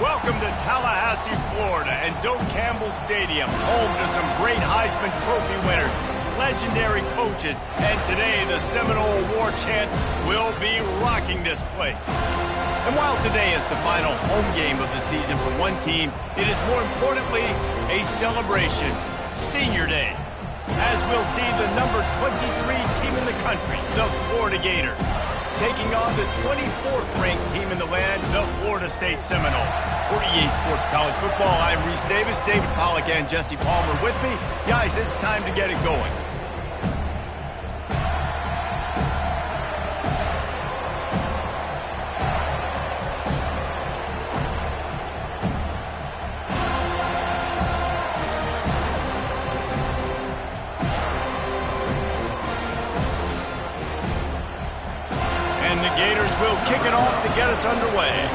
Welcome to Tallahassee, Florida, and Doak Campbell Stadium, home to some great Heisman Trophy winners, legendary coaches, and today the Seminole Award chants will be rocking this place. And while today is the final home game of the season for one team, it is more importantly a celebration, Senior Day, as we'll see the number 23 team in the country, the Florida Gators, taking on the 24th ranked team in the land, the Florida State Seminoles. For EA Sports College Football, I'm Reese Davis, David Pollack and Jesse Palmer with me. Guys, it's time to get it going. Gators will kick it off to get us underway.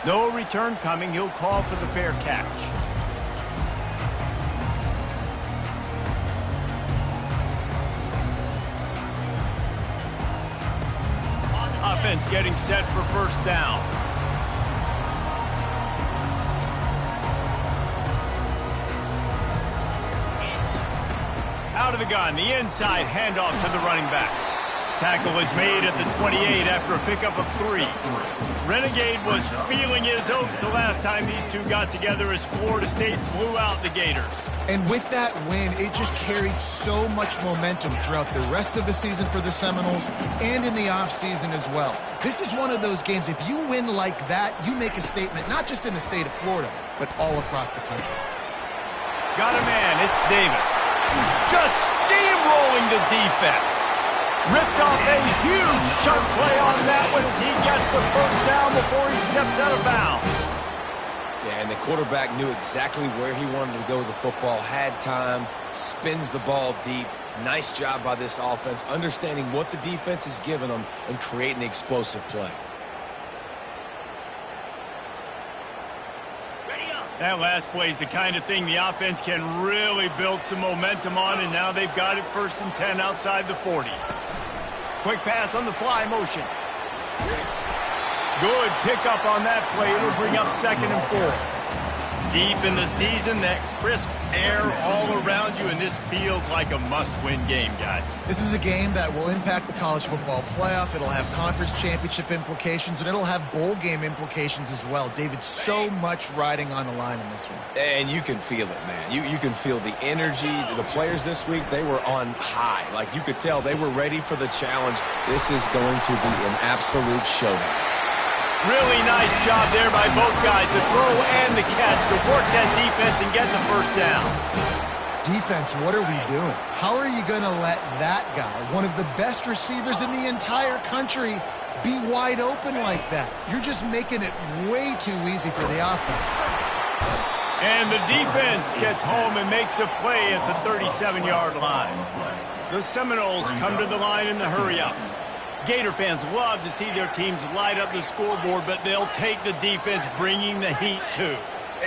No return coming. He'll call for the fair catch. Offense getting set for first down. Out of the gun, the inside handoff to the running back. Tackle is made at the 28 after a pickup of 3. Renegade was feeling his oats the last time these two got together as Florida State blew out the Gators. And with that win, it just carried so much momentum throughout the rest of the season for the Seminoles and in the offseason as well. This is one of those games, if you win like that, you make a statement, not just in the state of Florida, but all across the country. Got a man, it's Davis. Just steamrolling the defense. Ripped off a huge chunk play on that one as he gets the first down before he steps out of bounds. Yeah, and the quarterback knew exactly where he wanted to go with the football, had time, spins the ball deep. Nice job by this offense, understanding what the defense is giving them and creating the explosive play. That last play is the kind of thing the offense can really build some momentum on, and now they've got it 1st and 10 outside the 40. Quick pass on the fly motion. Good pickup on that play. It'll bring up 2nd and 4. Deep in the season, that crisp air all around you, and this feels like a must-win game, guys. This is a game that will impact the college football playoff. It'll have conference championship implications, and it'll have bowl game implications as well. David, so much riding on the line in this one. And you can feel it, man. You can feel the energy. The players this week, they were on high. Like, you could tell they were ready for the challenge. This is going to be an absolute showdown. Really nice job there by both guys, the throw and the catch, to work that defense and get the first down. Defense, what are we doing? How are you going to let that guy, one of the best receivers in the entire country, be wide open like that? You're just making it way too easy for the offense. And the defense gets home and makes a play at the 37-yard line. The Seminoles come to the line in the hurry-up. Gator fans love to see their teams light up the scoreboard, but they'll take the defense bringing the heat too.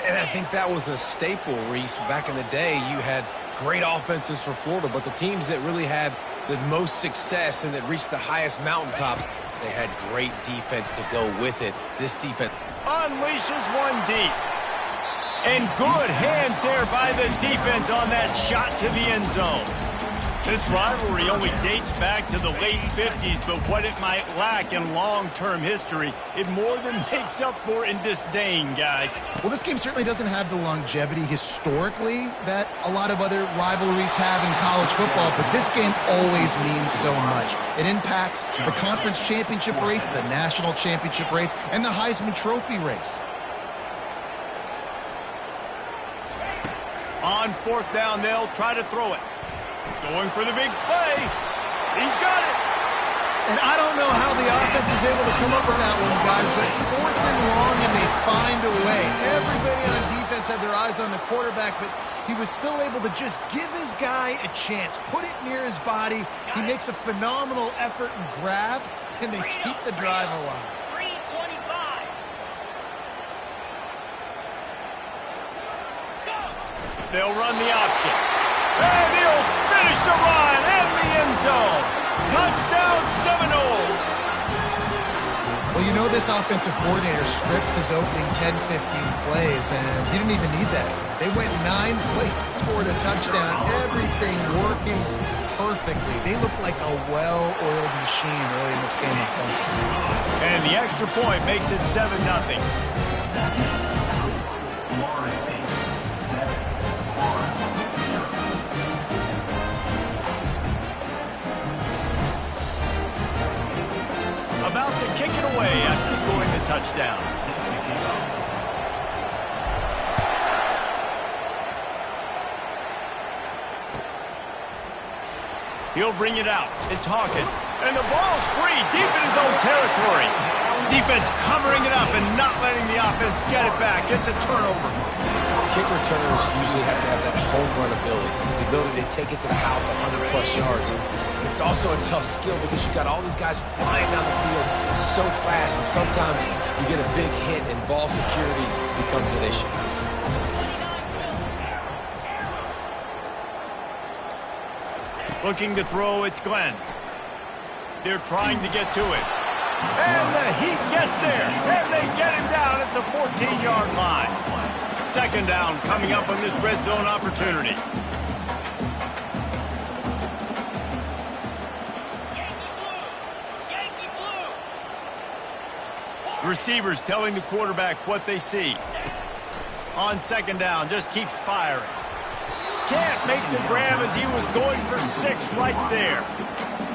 And I think that was a staple, Reese. Back in the day, you had great offenses for Florida, but the teams that really had the most success and that reached the highest mountaintops, they had great defense to go with it. This defense unleashes one deep. And good hands there by the defense on that shot to the end zone. This rivalry only dates back to the late 50s, but what it might lack in long-term history, it more than makes up for in disdain, guys. Well, this game certainly doesn't have the longevity historically that a lot of other rivalries have in college football, but this game always means so much. It impacts the conference championship race, the national championship race, and the Heisman Trophy race. On 4th down, they'll try to throw it. Going for the big play. He's got it. And I don't know how the offense was able to come up with that one, guys, but 4th and long, and they find a way. Everybody on defense had their eyes on the quarterback, but he was still able to just give his guy a chance, put it near his body. He makes a phenomenal effort and grab, and they keep the drive alive. They'll run the option. And he'll finish the run in the end zone. Touchdown Seminoles! Well, you know this offensive coordinator scripts his opening 10, 15 plays, and he didn't even need that. They went 9 plays and scored a touchdown. Everything working perfectly. They looked like a well-oiled machine early in this game offensively. And the extra point makes it 7-0. About to kick it away after scoring the touchdown. He'll bring it out. It's Hawkins. And the ball's free deep in his own territory. Defense covering it up and not letting the offense get it back. It's a turnover. Kick returners usually have to have that home run ability, the ability to take it to the house 100-plus yards. It's also a tough skill because you've got all these guys flying down the field so fast, and sometimes you get a big hit and ball security becomes an issue. Looking to throw, it's Glenn. They're trying to get to it. And the Heat gets there. And they get him down at the 14-yard line. Second down coming up on this red zone opportunity. Receivers telling the quarterback what they see. On second down, just keeps firing. Can't make the grab as he was going for 6 right there.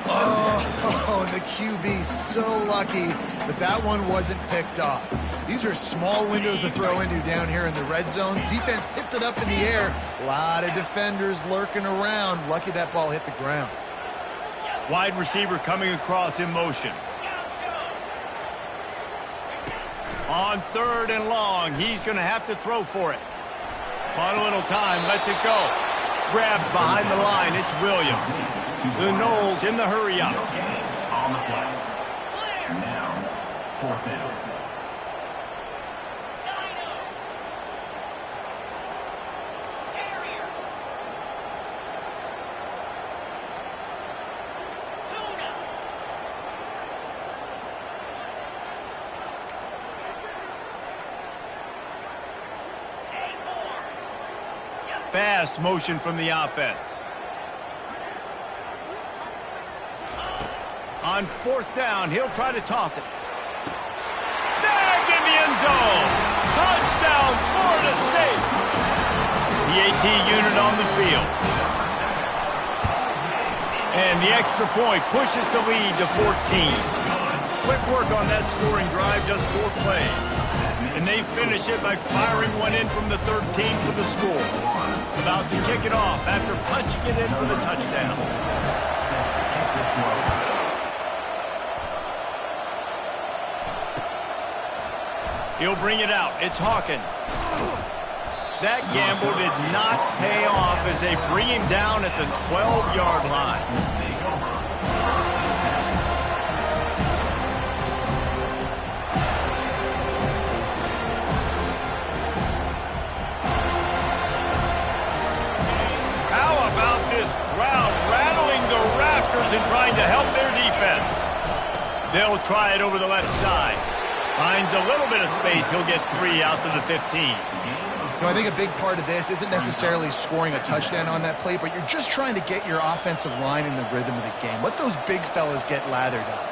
Oh, and the QB so lucky that that one wasn't picked off. These are small windows to throw into down here in the red zone. Defense tipped it up in the air. A lot of defenders lurking around. Lucky that ball hit the ground. Wide receiver coming across in motion. On third and long, he's going to have to throw for it. On a little time, lets it go. Grabbed behind the line, it's Williams. The Noles in the hurry-up. On the play. Now, 4th down. Fast motion from the offense. On 4th down, he'll try to toss it. Snagged in the end zone. Touchdown, Florida State. The AT unit on the field. And the extra point pushes the lead to 14. Quick work on that scoring drive, just 4 plays. And they finish it by firing one in from the 13 for the score. About to kick it off after punching it in for the touchdown. He'll bring it out. It's Hawkins. That gamble did not pay off as they bring him down at the 12-yard line. And trying to help their defense. They'll try it over the left side. Finds a little bit of space. He'll get 3 out to the 15. I think a big part of this isn't necessarily scoring a touchdown on that play, but you're just trying to get your offensive line in the rhythm of the game. Let those big fellas get lathered up.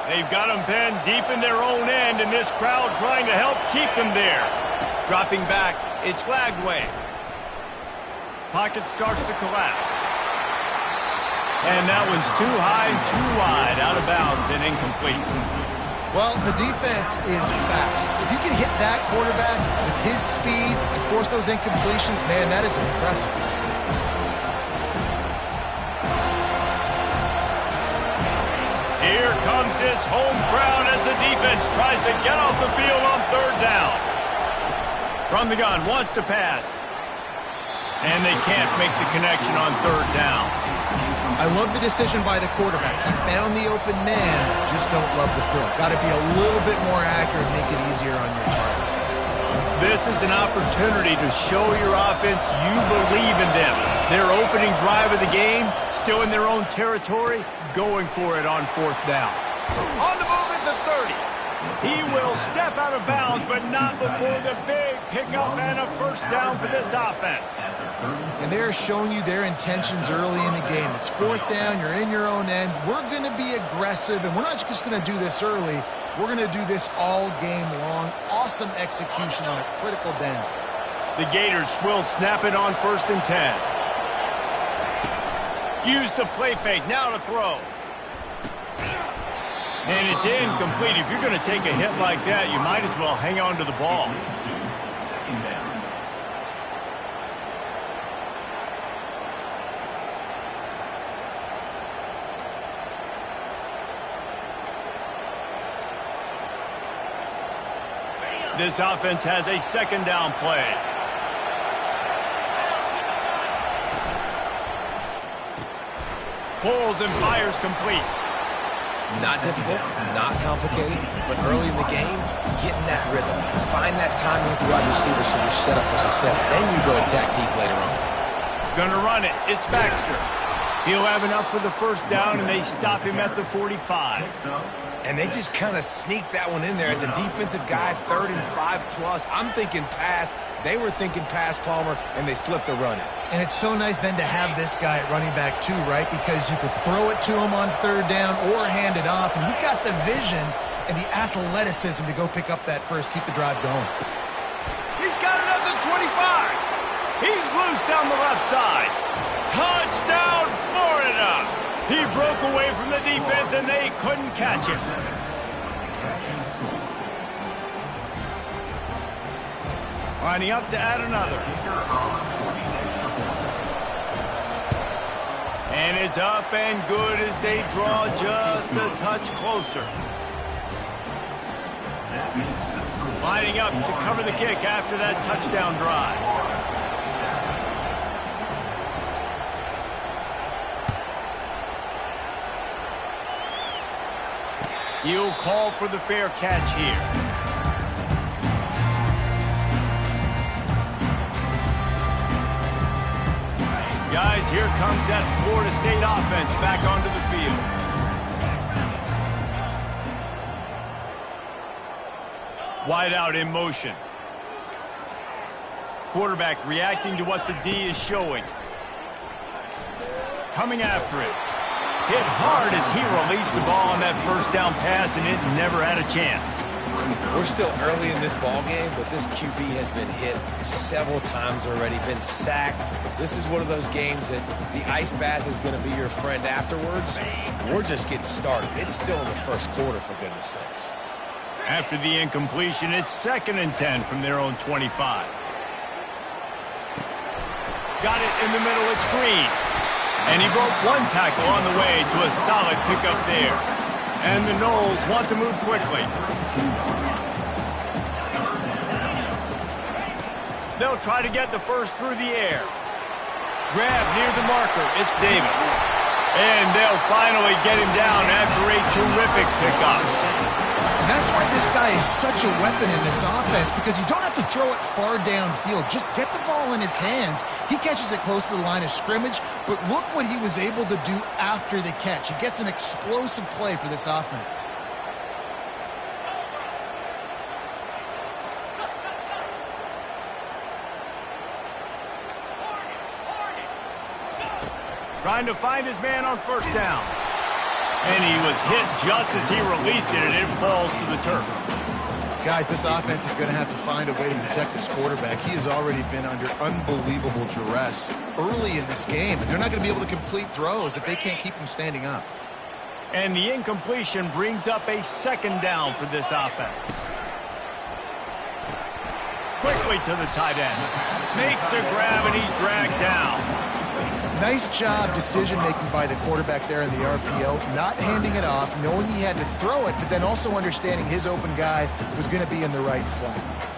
They've got them pinned deep in their own end, and this crowd trying to help keep them there. Dropping back, it's Lagway. Pocket starts to collapse. And that one's too high and too wide, out of bounds and incomplete. Well, the defense is fast. If you can hit that quarterback with his speed and force those incompletions, man, that is impressive. Here comes this home crowd as the defense tries to get off the field on 3rd down. From the gun, wants to pass. And they can't make the connection on 3rd down. I love the decision by the quarterback. He found the open man, just don't love the throw. Got to be a little bit more accurate, make it easier on your target. This is an opportunity to show your offense you believe in them. Their opening drive of the game, still in their own territory, going for it on 4th down. On the move at the 30. He will step out of bounds, but not before the big pickup and a 1st down for this offense. And they're showing you their intentions early in the game. It's 4th down, you're in your own end. We're going to be aggressive, and we're not just going to do this early. We're going to do this all game long. Awesome execution on a critical down. The Gators will snap it on 1st and 10. Use the play fake, now to throw. And it's incomplete. If you're going to take a hit like that, you might as well hang on to the ball. This offense has a 2nd down play. Pulls and fires complete. Not difficult, not complicated, but early in the game, getting that rhythm. Find that timing with the wide receiver so you're set up for success. Then you go attack deep later on. Gonna run it. It's Baxter. He'll have enough for the 1st down, and they stop him at the 45. And they just kind of sneak that one in there. As a defensive guy, 3rd and 5+. I'm thinking pass. They were thinking pass, Palmer, and they slipped the run in. And it's so nice then to have this guy at running back too, right? Because you could throw it to him on 3rd down or hand it off. And he's got the vision and the athleticism to go pick up that first, keep the drive going. He's got it at the 25. He's loose down the left side. Touchdown, Florida! He broke away from the defense, and they couldn't catch him. Lining up to add another. And it's up and good as they draw just a touch closer. Lining up to cover the kick after that touchdown drive. He'll call for the fair catch here. Guys, here comes that Florida State offense back onto the field. Wide out in motion. Quarterback reacting to what the D is showing. Coming after it. Hit hard as he released the ball on that 1st down pass, and it never had a chance. We're still early in this ball game, but this QB has been hit several times already, been sacked. This is one of those games that the ice bath is going to be your friend afterwards. We're just getting started. It's still in the 1st quarter, for goodness sakes. After the incompletion, it's 2nd and 10 from their own 25. Got it in the middle, it's Green. And he broke one tackle on the way to a solid pickup there. And the Noles want to move quickly. They'll try to get the first through the air. Grab near the marker. It's Davis. And they'll finally get him down after a terrific pickup. And that's why this guy is such a weapon in this offense, because you don't have to throw it far downfield. Just get the ball in his hands. He catches it close to the line of scrimmage, but look what he was able to do after the catch. He gets an explosive play for this offense. Trying to find his man on 1st down. And he was hit just as he released it, and it falls to the turf. Guys, this offense is going to have to find a way to protect this quarterback. He has already been under unbelievable duress early in this game, and they're not going to be able to complete throws if they can't keep him standing up. And the incompletion brings up a 2nd down for this offense. Quickly to the tight end. Makes a grab, and he's dragged down. Nice job decision-making by the quarterback there in the RPO, not handing it off, knowing he had to throw it, but then also understanding his open guy was going to be in the right flat.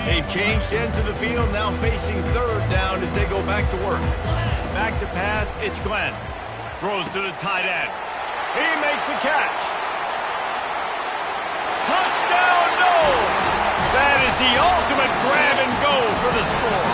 They've changed ends of the field, now facing third down as they go back to work. Back to pass, it's Glenn. Throws to the tight end. He makes the catch. Touchdown, no! That is the ultimate grab and go for the score.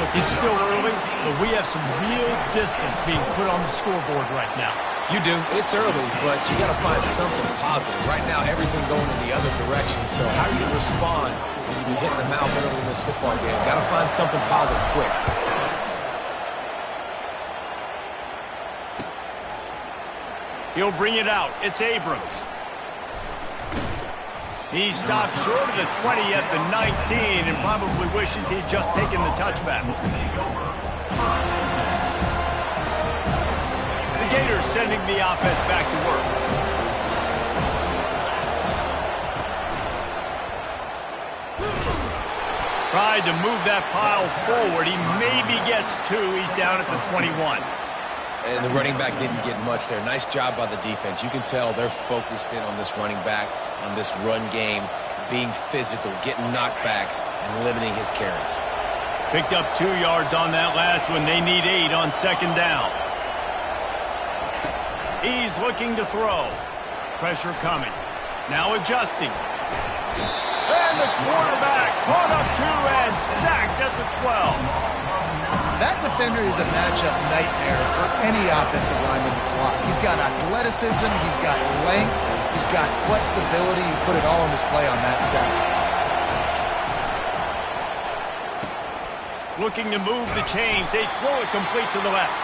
Look, it's still early, but we have some real distance being put on the scoreboard right now. You do. It's early, but you got to find something positive. Right now, everything going in the other direction. So how do you respond when you've been hitting the mouth early in this football game? Got to find something positive quick. He'll bring it out. It's Abrams. He stopped short of the 20 at the 19 and probably wishes he'd just taken the touchback. The Gators sending the offense back to work. Tried to move that pile forward. He maybe gets two. He's down at the 21. And the running back didn't get much there. Nice job by the defense. You can tell they're focused in on this running back, on this run game, being physical, getting knockbacks, and limiting his carries. Picked up 2 yards on that last one. They need 8 on second down. He's looking to throw. Pressure coming. Now adjusting. And the quarterback caught up 2 and sacked at the 12. That defender is a matchup nightmare for any offensive lineman to block. He's got athleticism, he's got length, he's got flexibility. You put it all on display on that side. Looking to move the chains. They throw it complete to the left.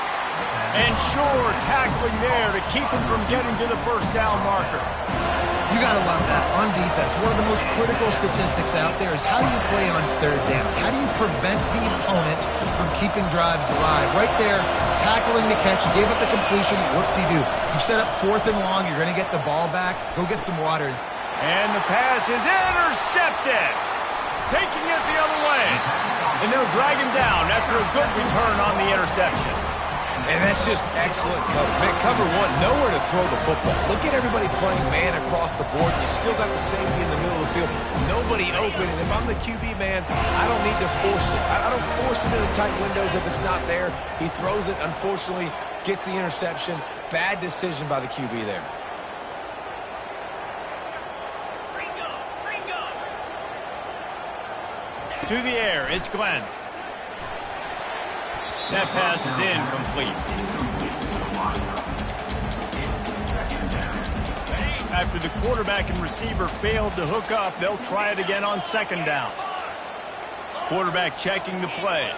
And sure, tackling there to keep him from getting to the first down marker. You got to love that. On defense, one of the most critical statistics out there is how do you play on third down? How do you prevent the opponent from keeping drives alive? Right there, tackling the catch. You gave up the completion. What do? You set up 4th and long. You're going to get the ball back. Go get some water. And the pass is intercepted. Taking it the other way. And they'll drag him down after a good return on the interception. And that's just excellent cover. Man, cover one, nowhere to throw the football. Look at everybody playing man across the board. You still got the safety in the middle of the field. Nobody open. And if I'm the QB, man, I don't need to force it. I don't force it in the tight windows if it's not there. He throws it, unfortunately, gets the interception. Bad decision by the QB there. To the air, it's Glenn. That pass is incomplete. After the quarterback and receiver failed to hook up, they'll try it again on second down. Quarterback checking the play.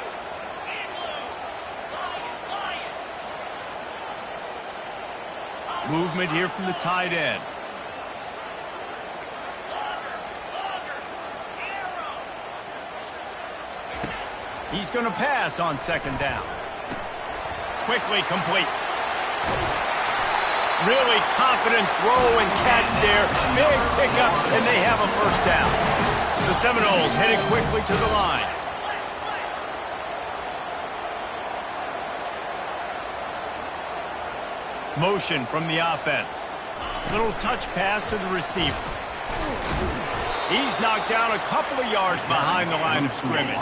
Movement here from the tight end. He's going to pass on second down. Quickly complete. Really confident throw and catch there. Big pickup, and they have a first down. The Seminoles headed quickly to the line. Motion from the offense. Little touch pass to the receiver. He's knocked down a couple of yards behind the line of scrimmage.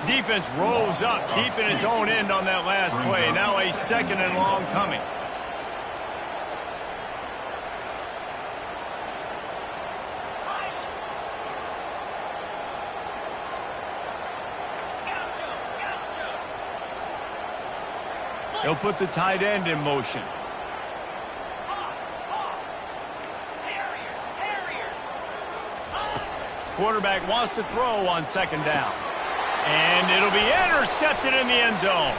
Defense rolls up deep in its own end on that last play. Now a second and long coming. He'll put the tight end in motion. Quarterback wants to throw on second down. And it'll be intercepted in the end zone.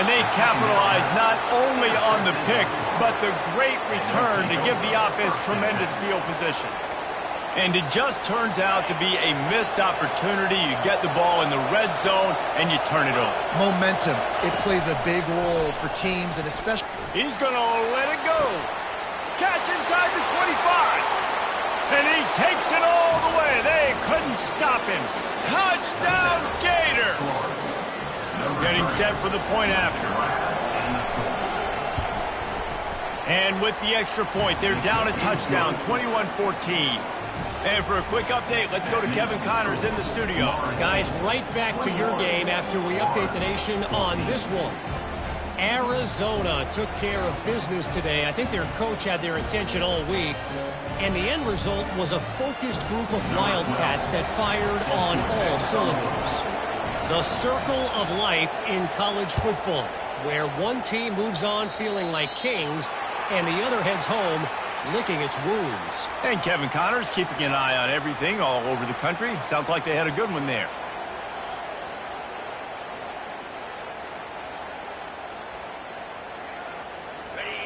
And they capitalize not only on the pick, but the great return to give the offense tremendous field position. And it just turns out to be a missed opportunity. You get the ball in the red zone, and you turn it over. Momentum. It plays a big role for teams, and especially... He's going to let it go. Catch inside the 25. And he takes it all the way. They couldn't stop him. Touchdown, Gator. Getting set for the point after. And with the extra point, they're down a touchdown, 21-14. And for a quick update, let's go to Kevin Connors in the studio. Guys, right back to your game after we update the nation on this one. Arizona took care of business today. I think their coach had their attention all week. And the end result was a focused group of Wildcats that fired on all cylinders. The circle of life in college football, where one team moves on feeling like kings and the other heads home licking its wounds. And Kevin Connors keeping an eye on everything all over the country. Sounds like they had a good one there.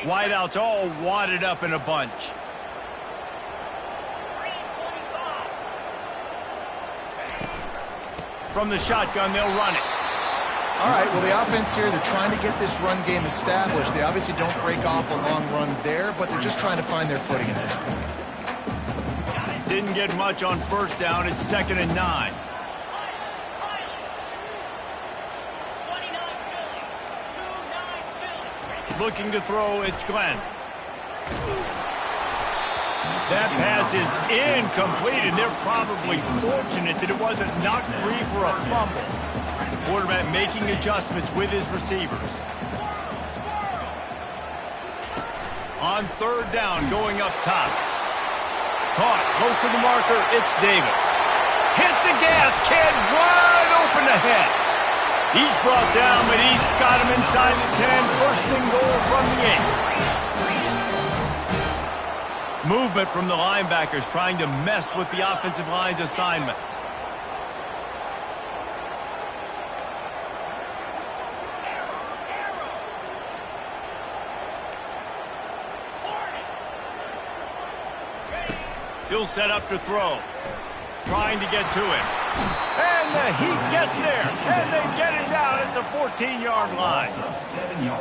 Wideouts all wadded up in a bunch. From the shotgun, they'll run it. All right, well, the offense here, they're trying to get this run game established. They obviously don't break off a long run there, but they're just trying to find their footing at this point. Didn't get much on first down. It's 2nd and 9. Looking to throw, it's Glenn. That pass is incomplete, and they're probably fortunate that it wasn't knocked free for a fumble. Quarterback making adjustments with his receivers. On 3rd down, going up top. Caught, close to the marker, it's Davis. Hit the gas, kid, wide open ahead. He's brought down, but he's got him inside the 10, 1st and goal from the 8. Movement from the linebackers trying to mess with the offensive line's assignments. He'll set up to throw. Trying to get to him. And the Heat gets there. And they get it down at the 14-yard line.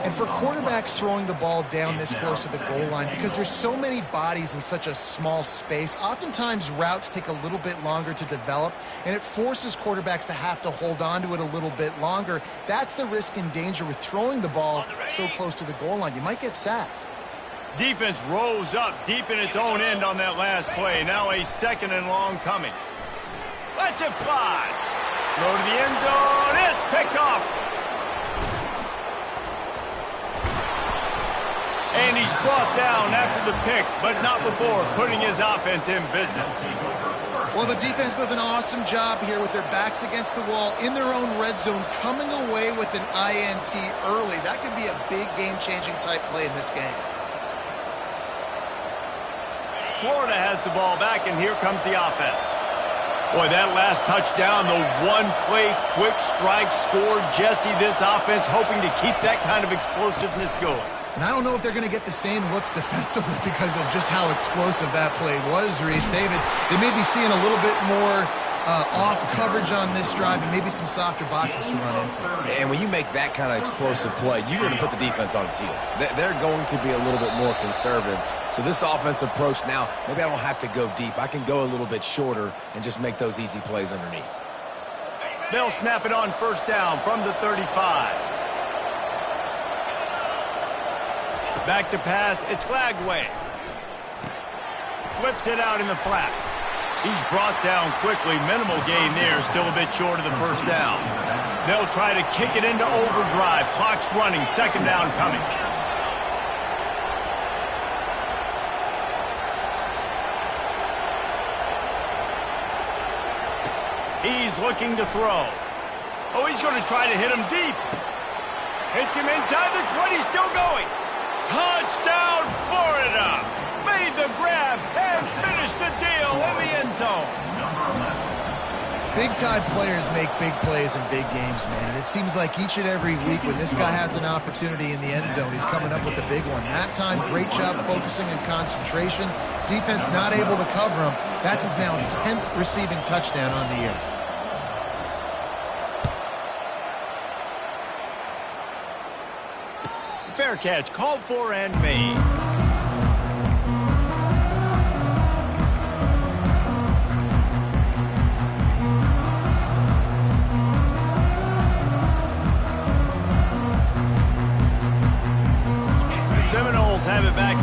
And for quarterbacks throwing the ball down this close to the goal line, because there's so many bodies in such a small space, oftentimes routes take a little bit longer to develop, and it forces quarterbacks to have to hold on to it a little bit longer. That's the risk and danger with throwing the ball so close to the goal line. You might get sacked. Defense rose up deep in its own end on that last play. Now a 2nd and long coming. Let's it fly. Throw to the end zone. It's picked off. And he's brought down after the pick, but not before putting his offense in business. Well, the defense does an awesome job here with their backs against the wall in their own red zone, coming away with an INT early. That could be a big game-changing type play in this game. Florida has the ball back, and here comes the offense. Boy, that last touchdown, the one-play quick strike scored. Jesse, this offense hoping to keep that kind of explosiveness going. And I don't know if they're going to get the same looks defensively because of just how explosive that play was, Reese. David, they may be seeing a little bit more off coverage on this drive and maybe some softer boxes to run into. And when you make that kind of explosive play, you're going to put the defense on its heels. They're going to be a little bit more conservative. So this offensive approach now, maybe I don't have to go deep. I can go a little bit shorter and just make those easy plays underneath. They'll snap it on 1st down from the 35. Back to pass, it's Glagway. Flips it out in the flat. He's brought down quickly. Minimal gain there, still a bit short of the 1st down. They'll try to kick it into overdrive. Clock's running, 2nd down coming. He's looking to throw. Oh, he's going to try to hit him deep. Hits him inside the 20, still going. Touchdown, Florida! Made the grab and finished the deal in the end zone. Big-time players make big plays in big games, man. It seems like each and every week when this guy has an opportunity in the end zone, he's coming up with a big one. That time, great job focusing and concentration. Defense not able to cover him. That's his now 10th receiving touchdown on the year. Fair catch, called for and made. The Seminoles have it back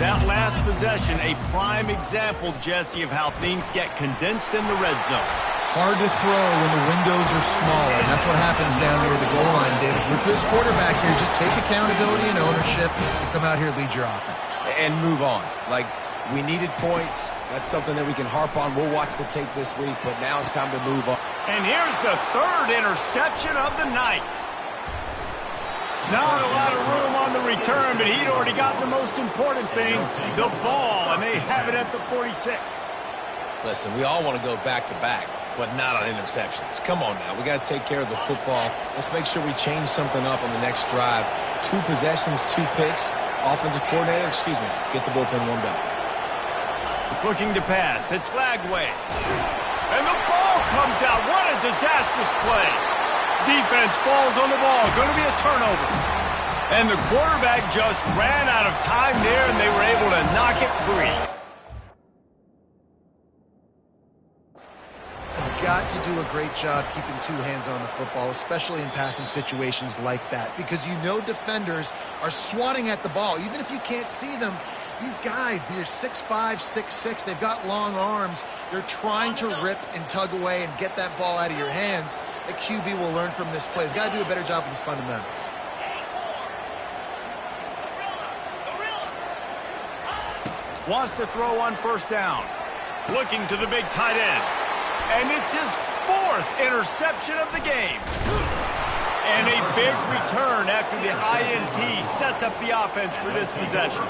That last possession, a prime example, Jesse, of how things get condensed in the red zone. Hard to throw when the windows are smaller, and that's what happens down near the goal line, David. With this quarterback here, just take accountability and ownership and come out here and lead your offense. And move on. Like, we needed points. That's something that we can harp on. We'll watch the tape this week, but now it's time to move on. And here's the third interception of the night. Not a lot of room on the return, but he'd already got the most important thing, the ball, and they have it at the 46. Listen, we all want to go back-to-back, but not on interceptions. Come on now. We got to take care of the football. Let's make sure we change something up on the next drive. 2 possessions, 2 picks. Offensive coordinator, get the bullpen warmed up. Looking to pass. It's Lagway. And the ball comes out. What a disastrous play. Defense falls on the ball. Going to be a turnover. And the quarterback just ran out of time there, and they were able to knock it free. Have got to do a great job keeping 2 hands on the football, especially in passing situations like that, because you know defenders are swatting at the ball. Even if you can't see them, these guys, they're 6'5", 6'6", they've got long arms. They're trying to rip and tug away and get that ball out of your hands. The QB will learn from this play. He's got to do a better job with his fundamentals. Wants to throw on first down. Looking to the big tight end. And it's his 4th interception of the game. And a big return after the INT sets up the offense for this possession.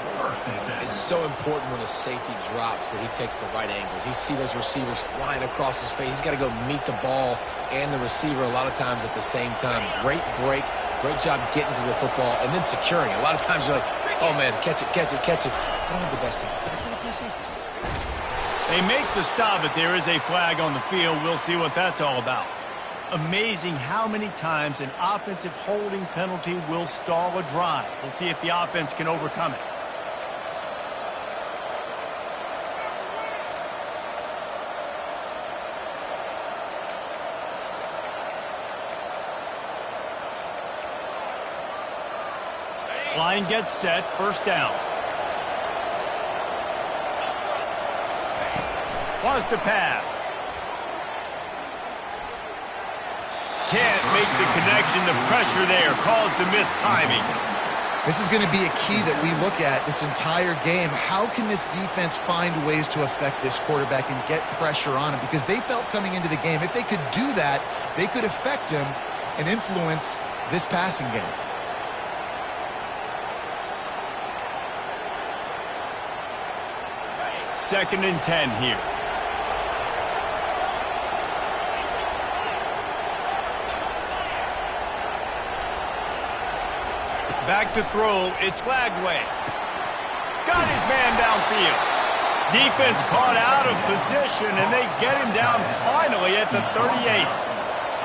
It's so important when a safety drops that he takes the right angles. You see those receivers flying across his face. He's got to go meet the ball and the receiver a lot of times at the same time. Great break. Great job getting to the football and then securing it. A lot of times you're like, oh, man, catch it, catch it, catch it. I don't have the best safety. That's why I play safety. They make the stop, but there is a flag on the field. We'll see what that's all about. Amazing how many times an offensive holding penalty will stall a drive. We'll see if the offense can overcome it. Line gets set, first down. Wants to pass. Can't make the connection. The pressure there caused the missed timing. This is going to be a key that we look at this entire game. How can this defense find ways to affect this quarterback and get pressure on him? Because they felt coming into the game, if they could do that, they could affect him and influence this passing game. Second and 10 here. Back to throw, it's Lagway. Got his man downfield. Defense caught out of position, and they get him down finally at the 38.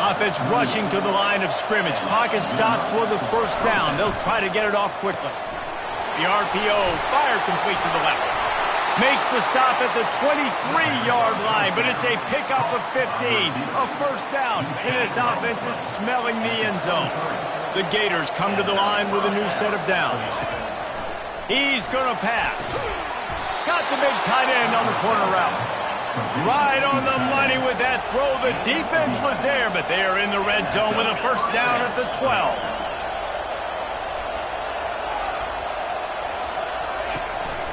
Offense rushing to the line of scrimmage. Clock is stopped for the first down. They'll try to get it off quickly. The RPO, fire complete to the left. Makes the stop at the 23-yard line, but it's a pickup of 15. A first down, and this offense is smelling the end zone. The Gators come to the line with a new set of downs. He's going to pass. Got the big tight end on the corner route. Right on the money with that throw. The defense was there, but they are in the red zone with a first down at the 12.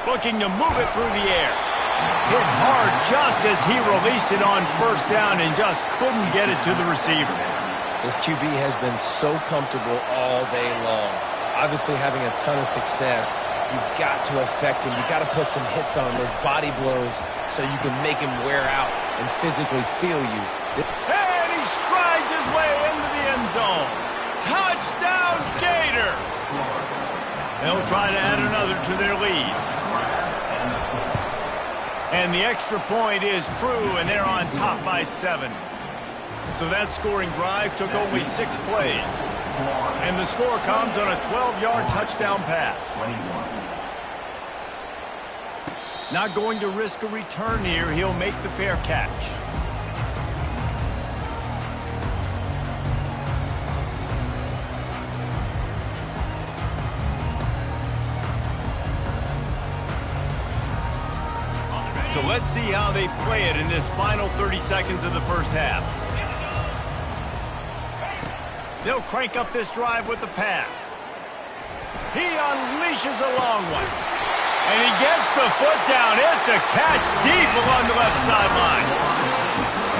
Looking to move it through the air. Hit hard just as he released it on first down and just couldn't get it to the receiver. This QB has been so comfortable all day long. Obviously having a ton of success. You've got to affect him. You've got to put some hits on him, those body blows, so you can make him wear out and physically feel you. And he strides his way into the end zone. Touchdown, Gators! They'll try to add another to their lead. And the extra point is true, and they're on top by 7. So that scoring drive took only 6 plays. And the score comes on a 12-yard touchdown pass. Not going to risk a return here. He'll make the fair catch. So let's see how they play it in this final 30 seconds of the first half. They'll crank up this drive with the pass. He unleashes a long one. And he gets the foot down. It's a catch deep along the left sideline.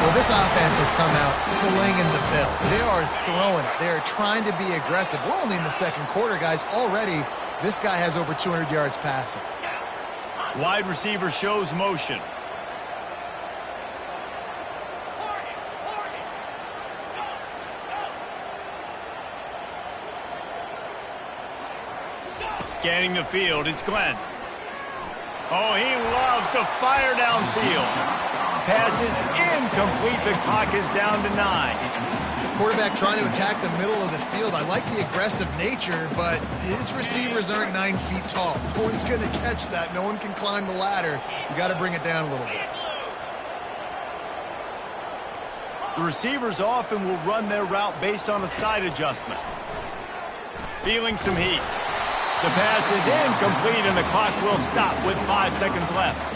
Well, this offense has come out slinging the bill. They are throwing it. They are trying to be aggressive. We're only in the second quarter, guys. Already, this guy has over 200 yards passing. Wide receiver shows motion. Scanning the field, it's Glenn. Oh, he loves to fire downfield. Pass is incomplete. The clock is down to 9. Quarterback trying to attack the middle of the field. I like the aggressive nature, but his receivers aren't 9 feet tall. No one's going to catch that. No one can climb the ladder. You got to bring it down a little bit. The receivers often will run their route based on a side adjustment. Feeling some heat. The pass is incomplete, and the clock will stop with 5 seconds left.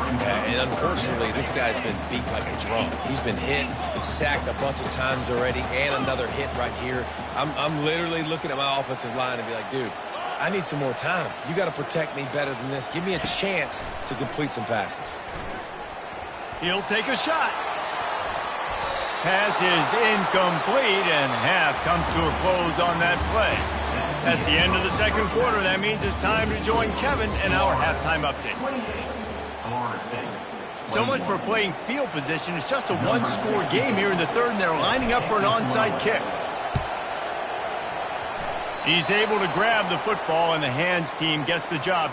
And unfortunately, this guy's been beat like a drum. He's been hit, sacked a bunch of times already, and another hit right here. I'm literally looking at my offensive line and be like, dude, I need some more time. You got to protect me better than this. Give me a chance to complete some passes. He'll take a shot. Pass is incomplete, and half comes to a close on that play. That's the end of the second quarter. That means it's time to join Kevin in our halftime update. So much for playing field position. It's just a one-score game here in the third, and they're lining up for an onside kick. He's able to grab the football, and the hands team gets the job.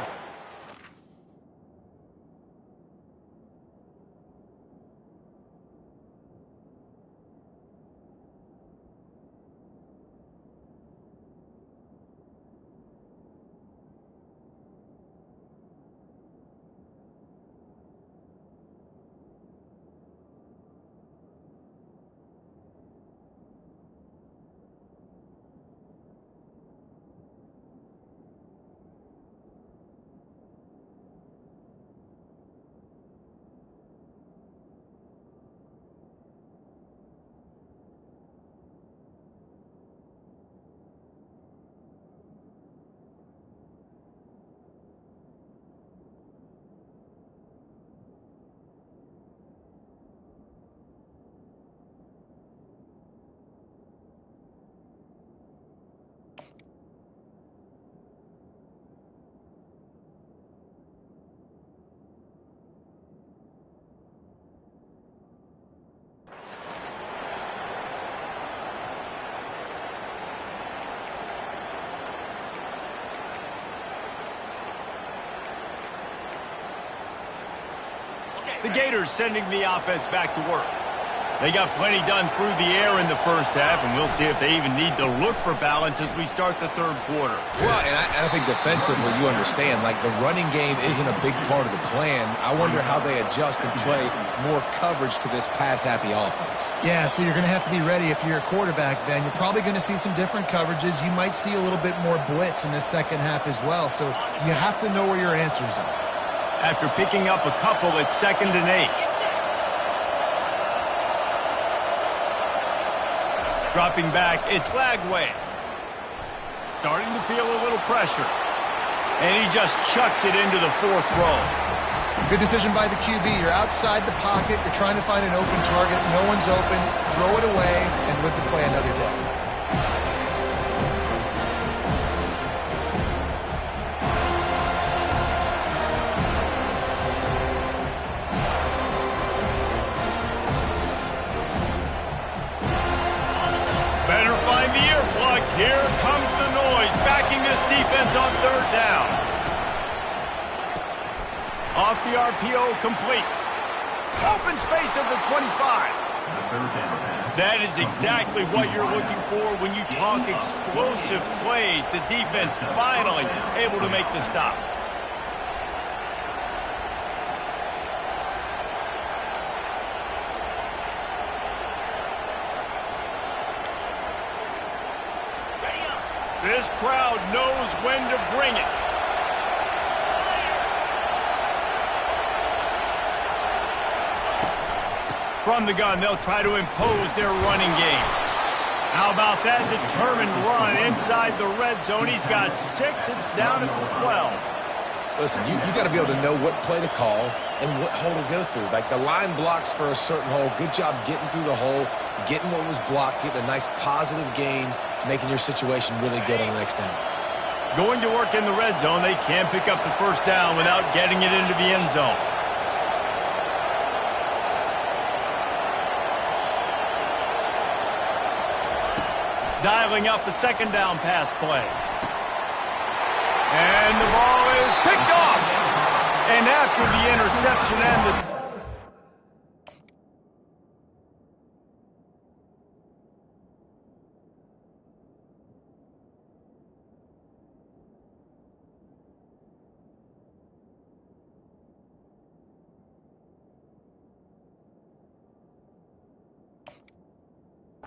The Gators sending the offense back to work. They got plenty done through the air in the first half, and we'll see if they even need to look for balance as we start the third quarter. Well, and I think defensively, you understand, like the running game isn't a big part of the plan. I wonder how they adjust and play more coverage to this pass-happy offense. Yeah, so you're going to have to be ready if you're a quarterback then. You're probably going to see some different coverages. You might see a little bit more blitz in this second half as well, so you have to know where your answers are. After picking up a couple, it's 2nd and 8. Dropping back, it's Lagway. Starting to feel a little pressure. And he just chucks it into the 4th row. Good decision by the QB. You're outside the pocket. You're trying to find an open target. No one's open. Throw it away and live to play another day. Here comes the noise, backing this defense on 3rd down. Off the RPO, complete. Open space of the 25. That is exactly what you're looking for when you talk explosive plays. The defense finally able to make the stop. This crowd knows when to bring it. From the gun, they'll try to impose their running game. How about that determined run inside the red zone? He's got 6. It's down at the 12. Listen, you got to be able to know what play to call and what hole to go through. Like the line blocks for a certain hole. Good job getting through the hole, getting what was blocked, getting a nice positive gain, making your situation really good on the next down. Going to work in the red zone, they can't pick up the first down without getting it into the end zone. Dialing up a second down pass play. And the ball is picked off. And after the interception and the...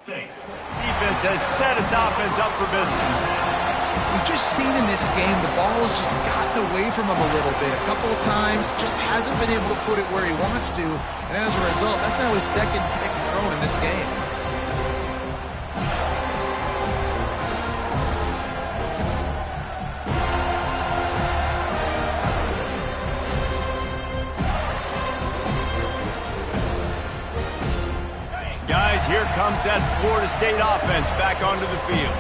Defense has set its offense up for business. We've just seen in this game the ball has just gotten away from him a little bit. A couple of times, just hasn't been able to put it where he wants to. And as a result, that's now his second pick thrown in this game. Guys, here comes that Florida State offense back onto the field.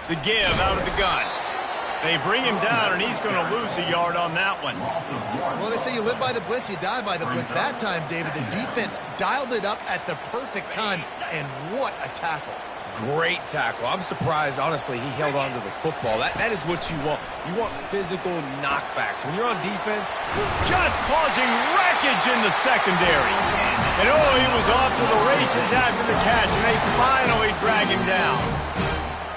The give out of the gun. They bring him down, and he's going to lose a yard on that one. Well, they say you live by the blitz, you die by the blitz. That time, David, the defense dialed it up at the perfect time, and what a tackle. Great tackle. I'm surprised, honestly, he held on to the football. That is what you want. You want physical knockbacks. When you're on defense, just causing wreckage in the secondary. And oh, he was off to the races after the catch, and they finally drag him down.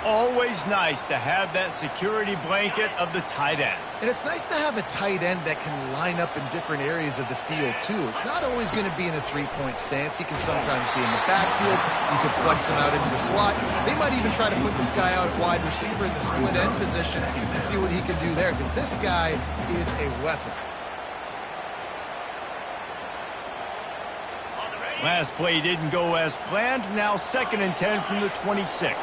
Always nice to have that security blanket of the tight end. And it's nice to have a tight end that can line up in different areas of the field, too. It's not always going to be in a three-point stance. He can sometimes be in the backfield. You can flex him out into the slot. They might even try to put this guy out at wide receiver in the split end position and see what he can do there, because this guy is a weapon. Last play didn't go as planned. Now 2nd and 10 from the 26.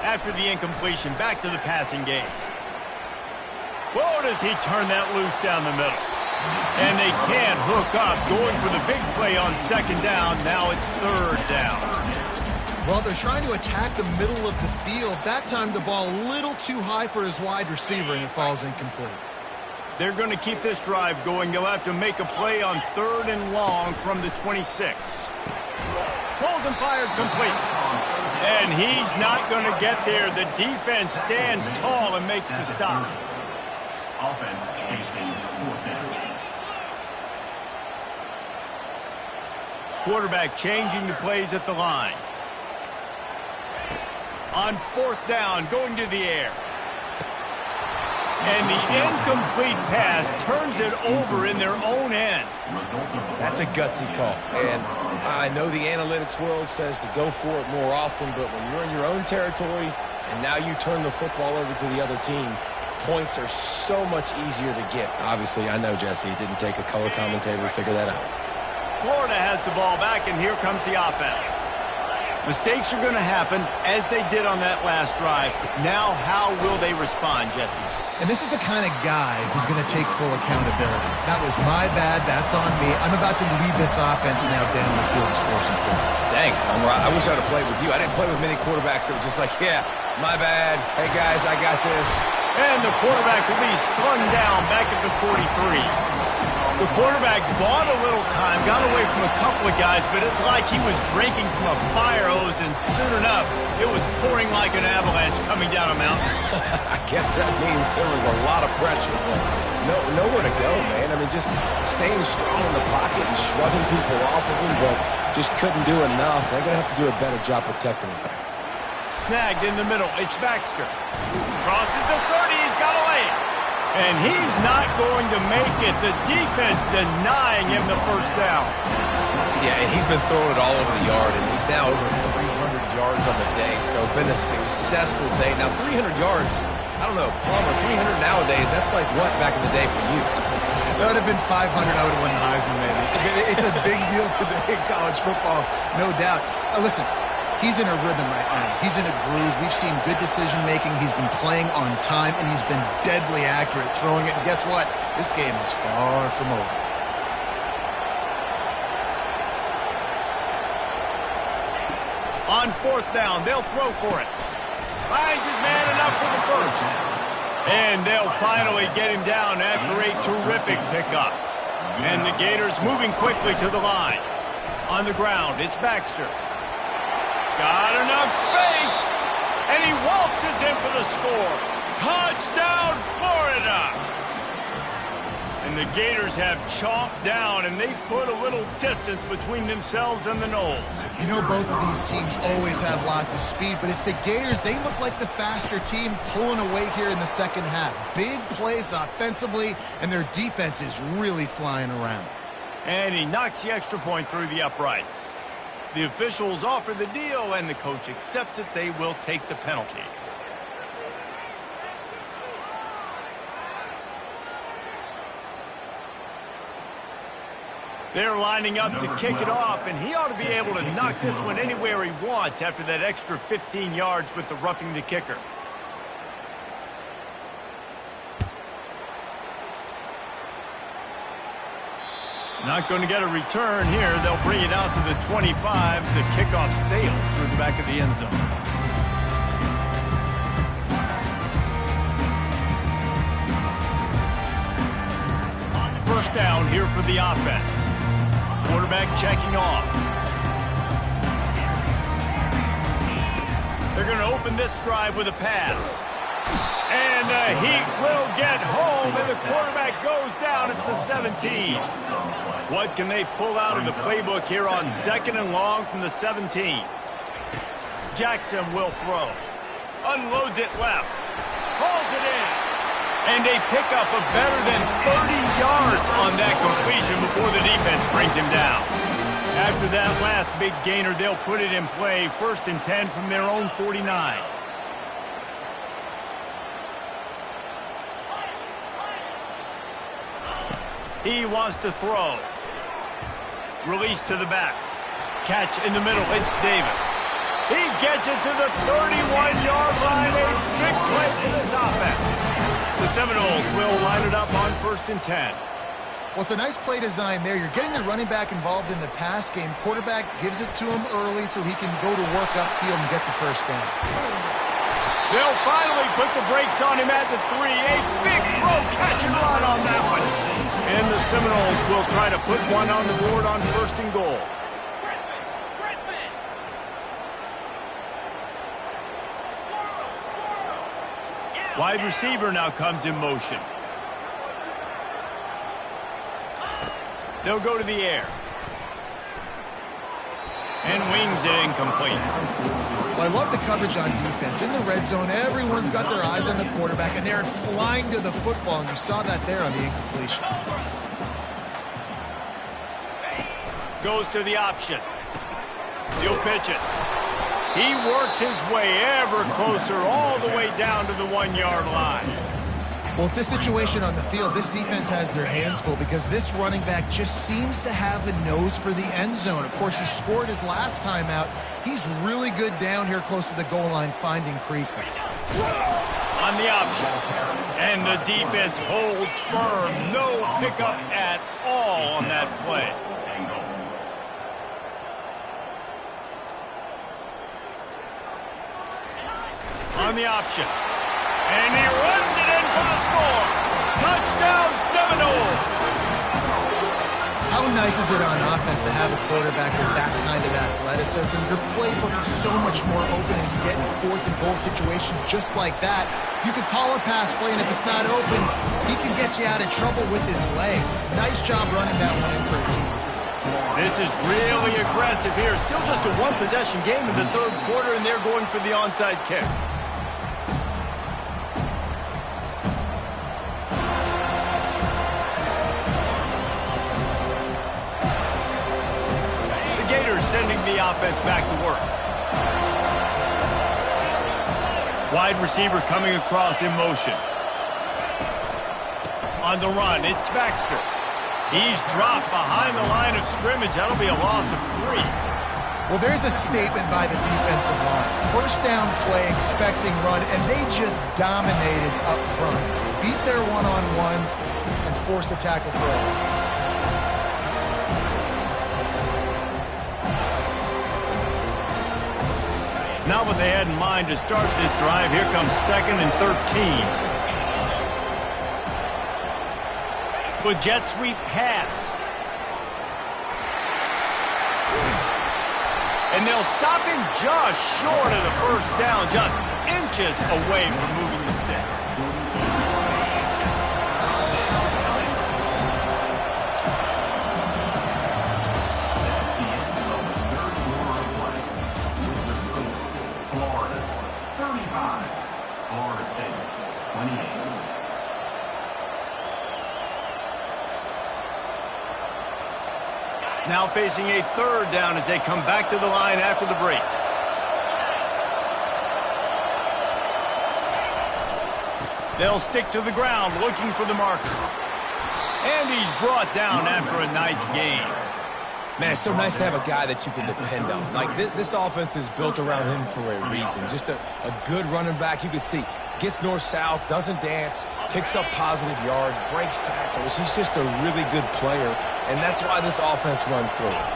After the incompletion, back to the passing game. Whoa, does he turn that loose down the middle. And they can't hook up, going for the big play on 2nd down. Now it's 3rd down. Well, they're trying to attack the middle of the field. That time the ball a little too high for his wide receiver, and it falls incomplete. They're going to keep this drive going. They'll have to make a play on 3rd and long from the 26. Pulls and fired complete. And he's not going to get there. The defense stands tall and makes the stop. Offense facing 4th down. Quarterback changing the plays at the line. On 4th down, going to the air. And the incomplete pass turns it over in their own end. that's a gutsy call. And I know the analytics world says to go for it more often, but when you're in your own territory and now you turn the football over to the other team, points are so much easier to get. Obviously, I know, Jesse, it didn't take a color commentator to figure that out. Florida has the ball back, and here comes the offense. Mistakes are going to happen, as they did on that last drive. Now, how will they respond, Jesse? And this is the kind of guy who's going to take full accountability. That was my bad. That's on me. I'm about to lead this offense now down the field to score some points. Dang, I wish I'd have played with you. I didn't play with many quarterbacks that were just like, yeah, my bad. Hey, guys, I got this. And the quarterback will be slung down back at the 43. The quarterback bought a little time, got away from a couple of guys, but it's like he was drinking from a fire hose, and soon enough, it was pouring like an avalanche coming down a mountain. I guess that means there was a lot of pressure, but nowhere to go, man. I mean, just staying strong in the pocket and shrugging people off of him, but just couldn't do enough. They're going to have to do a better job protecting him. Snagged in the middle, it's Baxter. Crosses the 30, he's got away. And he's not going to make it. The defense denying him the first down. Yeah, and he's been throwing it all over the yard, and he's now over 300 yards on the day, so been a successful day. Now, 300 yards, I don't know, Palmer, 300 nowadays, that's like what back in the day for you? That would have been 500. I would have won the Heisman, maybe. It's a big deal today in college football, no doubt. Listen, he's in a rhythm right now. He's in a groove. We've seen good decision-making. He's been playing on time, and he's been deadly accurate throwing it. And guess what? This game is far from over. On 4th down, they'll throw for it. Finds his man enough for the first. And they'll finally get him down after a terrific pickup. And the Gators moving quickly to the line. On the ground, it's Baxter. Got enough space. And he waltzes in for the score. Touchdown, Florida! And the Gators have chomped down, and they've put a little distance between themselves and the Noles. You know, both of these teams always have lots of speed, but it's the Gators. They look like the faster team pulling away here in the second half. Big plays offensively, and their defense is really flying around. And he knocks the extra point through the uprights. The officials offer the deal, and the coach accepts it. They will take the penalty. They're lining up to kick it off, and he ought to be able to knock this one anywhere he wants after that extra 15 yards with the roughing the kicker. Not going to get a return here. They'll bring it out to the 25. The kickoff sails through the back of the end zone. First down here for the offense. Quarterback checking off. They're going to open this drive with a pass. And the Heat will get home, and the quarterback goes down at the 17. What can they pull out of the playbook here on 2nd and long from the 17? Jackson will throw. Unloads it left. Hauls it in. And a pickup of better than 30 yards on that completion before the defense brings him down. After that last big gainer, they'll put it in play. 1st and 10 from their own 49. He wants to throw. Release to the back. Catch in the middle. It's Davis. He gets it to the 31-yard line. A big play for this offense. The Seminoles will line it up on 1st and 10. Well, it's a nice play design there. You're getting the running back involved in the pass game. Quarterback gives it to him early so he can go to work upfield and get the first down. They'll finally put the brakes on him at the 3. A big throw, catch and run on that one. And the Seminoles will try to put one on the board on 1st and goal. Wide receiver now comes in motion. They'll go to the air. And wings it incomplete. Well, I love the coverage on defense. In the red zone, everyone's got their eyes on the quarterback, and they're flying to the football, and you saw that there on the incompletion. Goes to the option. He'll pitch it. He works his way ever closer all the way down to the 1-yard line. Well, with this situation on the field, this defense has their hands full because this running back just seems to have a nose for the end zone. Of course, he scored his last time out. He's really good down here close to the goal line finding creases. On the option. And the defense holds firm. No pickup at all on that play. On the option. And he runs it in for the score. Touchdown, Seminoles. How nice is it on offense to have a quarterback with that kind of athleticism? Your playbook is so much more open, and you get in 4th and goal situations just like that. You could call a pass play, and if it's not open, he can get you out of trouble with his legs. Nice job running that one in for a team. This is really aggressive here. Still just a one-possession game in the 3rd quarter, and they're going for the onside kick. Sending the offense back to work. Wide receiver coming across in motion. On the run, it's Baxter. He's dropped behind the line of scrimmage. That'll be a loss of 3. Well, there's a statement by the defensive line. First down play, expecting run, and they just dominated up front. Beat their one-on-ones and forced a tackle for a loss. Not what they had in mind to start this drive. Here comes 2nd and 13. With jet sweep pass. And they'll stop him just short of the first down, just inches away from moving the sticks. Florida 35, Florida State 28. Now facing a 3rd down as they come back to the line after the break. They'll stick to the ground looking for the marker. And he's brought down after a nice gain. Man, it's so nice to have a guy that you can depend on. Like, this offense is built around him for a reason. Just a good running back. You can see, gets north-south, doesn't dance, picks up positive yards, breaks tackles. He's just a really good player, and that's why this offense runs through it.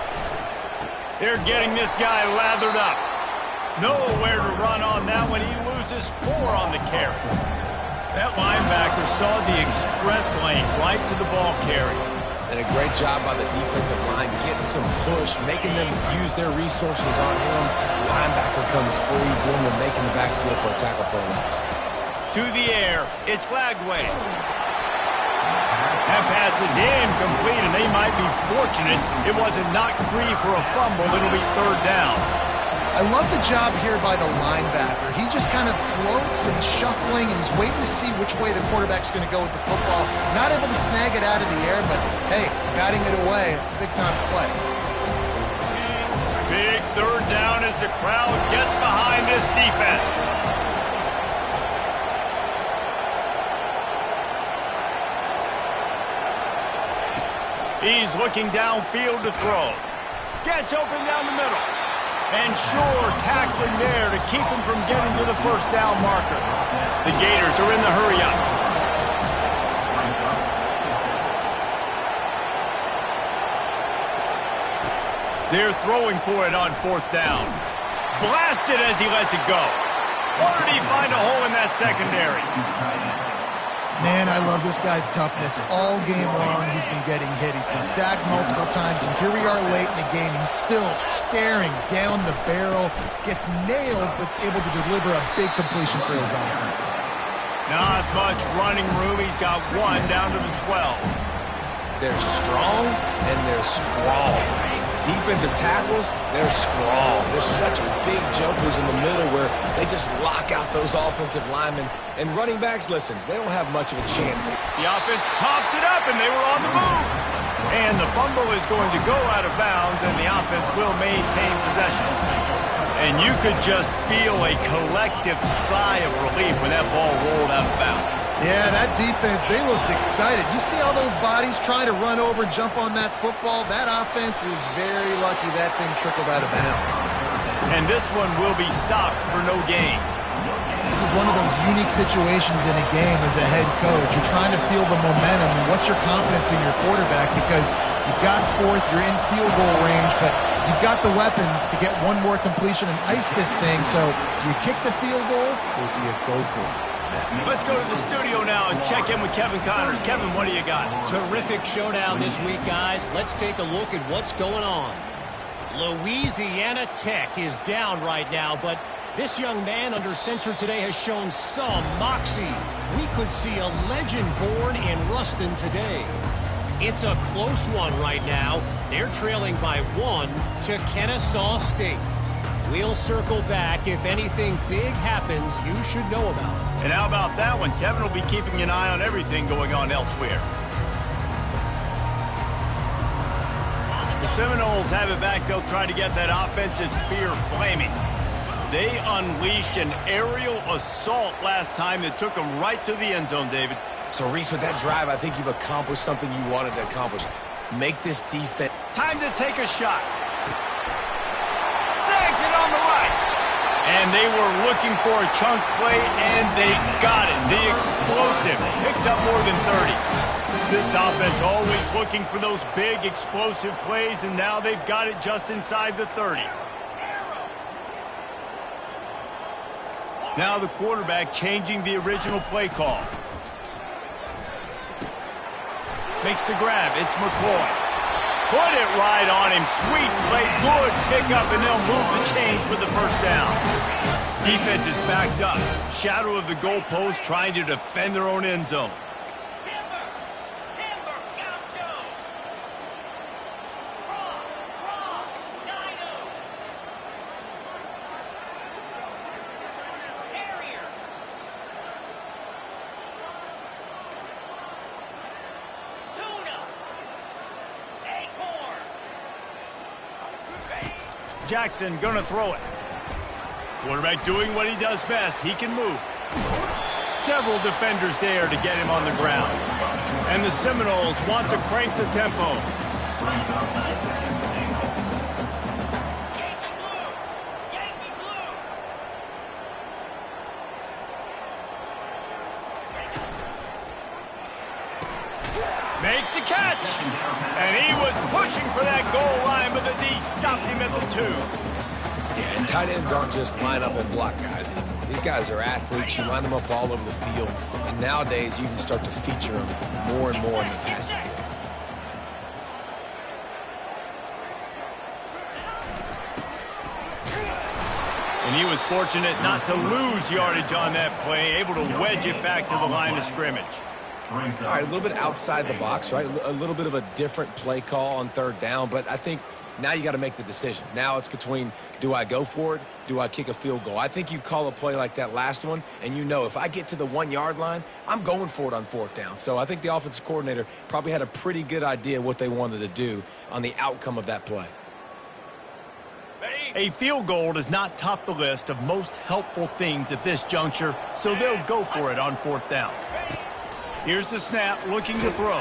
They're getting this guy lathered up. Nowhere to run on that one. He loses 4 on the carry. That linebacker saw the express lane right to the ball carrier. And a great job by the defensive line, getting some push, making them use their resources on him. Linebacker comes free, boom, and making the backfield for a tackle for a loss. To the air, it's Lagway. That pass is incomplete, and they might be fortunate it wasn't knocked free for a fumble. It'll be 3rd down. I love the job here by the linebacker. He just kind of floats and shuffling, and he's waiting to see which way the quarterback's going to go with the football. Not able to snag it out of the air, but, hey, batting it away, it's a big-time play. Big 3rd down as the crowd gets behind this defense. He's looking downfield to throw. Gets open down the middle. And sure tackling there to keep him from getting to the first down marker. The Gators are in the hurry-up. They're throwing for it on 4th down. Blasted as he lets it go. Or did he find a hole in that secondary? Man, I love this guy's toughness. All game long, he's been getting hit. He's been sacked multiple times, and here we are late in the game. He's still staring down the barrel, gets nailed, but is able to deliver a big completion for his offense. Not much running room. He's got 1 down to the 12. They're strong, and they're scrawl. Defensive tackles, they're scrawl. There's such big jumpers in the middle where they just lock out those offensive linemen. And running backs, listen, they don't have much of a chance. The offense pops it up, and they were on the move. And the fumble is going to go out of bounds, and the offense will maintain possession. And you could just feel a collective sigh of relief when that ball rolled out of bounds. Yeah, that defense, they looked excited. You see all those bodies trying to run over and jump on that football? That offense is very lucky that thing trickled out of bounds. And this one will be stopped for no gain. This is one of those unique situations in a game as a head coach. You're trying to feel the momentum, and what's your confidence in your quarterback? Because you've got 4th, you're in field goal range, but you've got the weapons to get one more completion and ice this thing. So do you kick the field goal, or do you go for it? Let's go to the studio now and check in with Kevin Connors. Kevin, what do you got? Terrific showdown this week, guys. Let's take a look at what's going on. Louisiana Tech is down right now, but this young man under center today has shown some moxie. We could see a legend born in Ruston today. It's a close one right now. They're trailing by 1 to Kennesaw State. We'll circle back. If anything big happens, you should know about it. And how about that one? Kevin will be keeping an eye on everything going on elsewhere. The Seminoles have it back. They'll try to get that offensive spear flaming. They unleashed an aerial assault last time that took them right to the end zone, David. So, Reese, with that drive, I think you've accomplished something you wanted to accomplish. Make this defense. Time to take a shot. Snags it on the right. And they were looking for a chunk play, and they got it. The explosive picks up more than 30. This offense always looking for those big explosive plays, and now they've got it just inside the 30. Now the quarterback changing the original play call. Makes the grab. It's McCoy. Put it right on him. Sweet play. Good pickup, and they'll move the chains with the first down. Defense is backed up. Shadow of the goalpost trying to defend their own end zone. Jackson gonna throw it. Quarterback doing what he does best. He can move. Several defenders there to get him on the ground. And the Seminoles want to crank the tempo. Makes the catch. And he was pushing for that goal line, but the D stopped him at the 2. Yeah, and tight ends aren't just line up and block guys anymore. These guys are athletes. You line them up all over the field. And nowadays, you can start to feature them more and more in the passing game. And he was fortunate not to lose yardage on that play, able to wedge it back to the line of scrimmage. All right, a little bit outside the box, right? A little bit of a different play call on third down, but I think now you got to make the decision. Now it's between, do I go for it? Do I kick a field goal? I think you call a play like that last one, and you know if I get to the 1-yard line, I'm going for it on fourth down. So I think the offensive coordinator probably had a pretty good idea what they wanted to do on the outcome of that play. A field goal does not top the list of most helpful things at this juncture, so they'll go for it on fourth down. Here's the snap, looking to throw.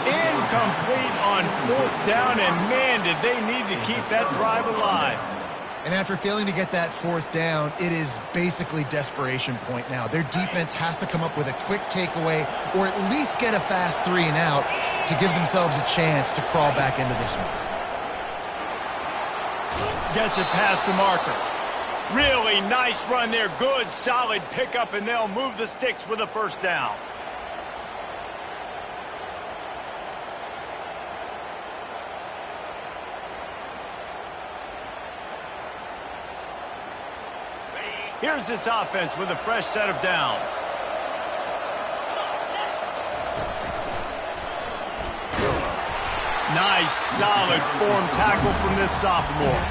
Incomplete on fourth down, and man, did they need to keep that drive alive. And after failing to get that fourth down, it is basically desperation point now. Their defense has to come up with a quick takeaway or at least get a fast 3 and out to give themselves a chance to crawl back into this one. Gets it past the marker. Really nice run there. Good, solid pickup, and they'll move the sticks with a first down. Here's this offense with a fresh set of downs. Nice, solid form tackle from this sophomore.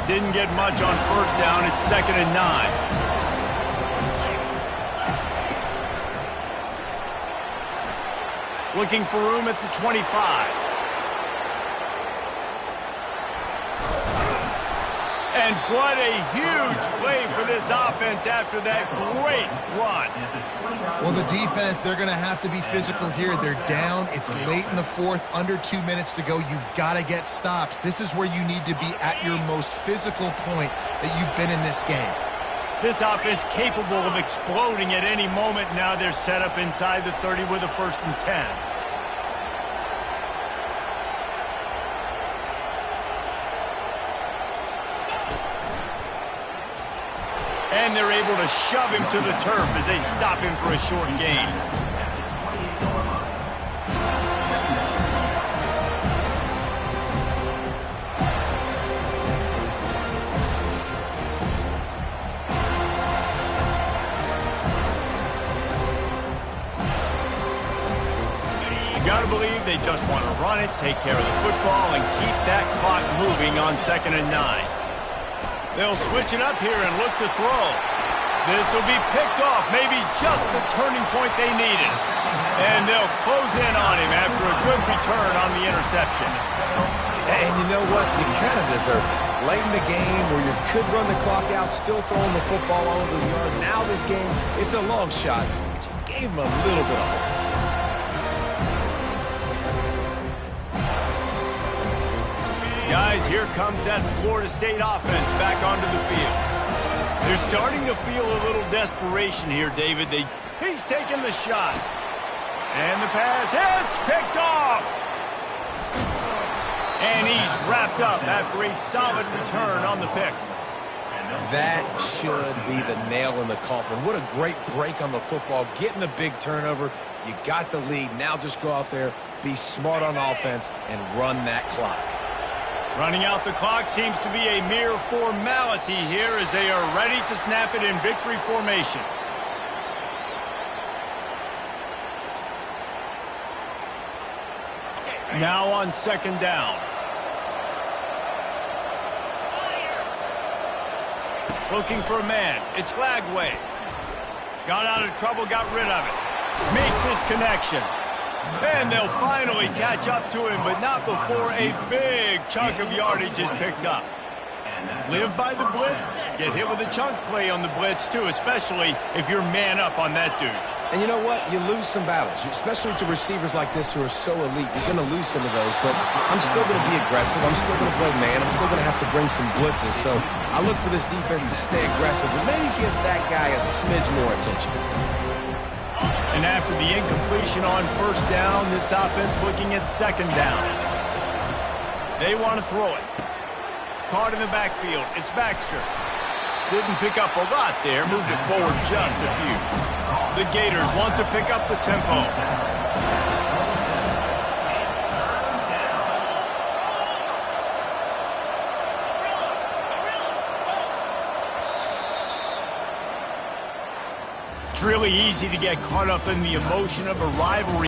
Didn't get much on first down. It's 2nd and 9. Looking for room at the 25. And what a huge play for this offense after that great run. Well, the defense, they're going to have to be physical here. They're down. It's late in the fourth, under 2 minutes to go. You've got to get stops. This is where you need to be at your most physical point that you've been in this game. This offense capable of exploding at any moment. Now they're set up inside the 30 with a 1st and 10. And they're able to shove him to the turf as they stop him for a short gain. You got to believe they just want to run it, take care of the football, and keep that clock moving on 2nd and 9. They'll switch it up here and look to throw. This will be picked off, maybe just the turning point they needed. And they'll close in on him after a good return on the interception. And you know what? You kind of deserve that. Late in the game where you could run the clock out, still throwing the football all over the yard. Now this game, it's a long shot. But you gave him a little bit of hope. Guys, here comes that Florida State offense back onto the field. They're starting to feel a little desperation here, David. He's taking the shot. And the pass hits, picked off. And he's wrapped up after a solid return on the pick. That should be the nail in the coffin. What a great break on the football. Getting the big turnover. You got the lead. Now just go out there, be smart on offense, and run that clock. Running out the clock seems to be a mere formality here as they are ready to snap it in victory formation. Now on second down. Looking for a man. It's Lagway. Got out of trouble, got rid of it. Makes his connection. And they'll finally catch up to him, but not before a big chunk of yardage is picked up. Live by the blitz, get hit with a chunk play on the blitz too, especially if you're man up on that dude. And you know what? You lose some battles, especially to receivers like this who are so elite. You're going to lose some of those, but I'm still going to be aggressive. I'm still going to play man. I'm still going to have to bring some blitzes. So I look for this defense to stay aggressive, but maybe give that guy a smidge more attention. And after the incompletion on first down, this offense looking at second down. They want to throw it. Caught in the backfield. It's Baxter. Didn't pick up a lot there. Moved it forward just a few. The Gators want to pick up the tempo. It's really easy to get caught up in the emotion of a rivalry.